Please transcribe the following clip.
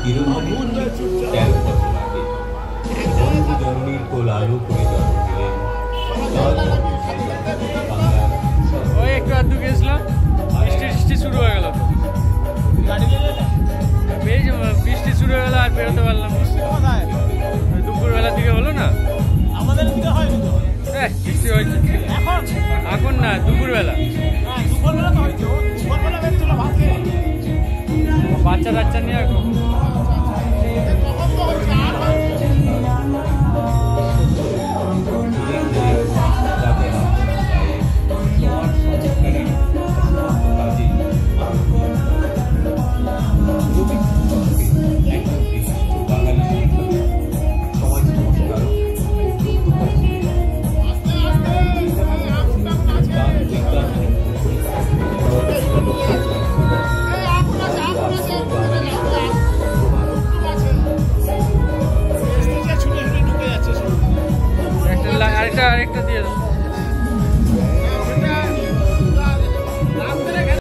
তিরোধানে 13 বছর আগে জননীর কোল আলো করে জন্ম দিলেন। ওই একটু আধটু গেছিলাম, বৃষ্টি শুরু হয়ে গেল। বৃষ্টি শুরু হয়ে গেল আর বেরোতে পারলাম। দুপুরবেলার দিকে হলো না, আমাদের দিকে হয় কিন্তু বৃষ্টি হয়েছে এখন না, দুপুরবেলা। বাচ্চা টাচ্চা নিয়ে এখন আরেকটা দিয়ে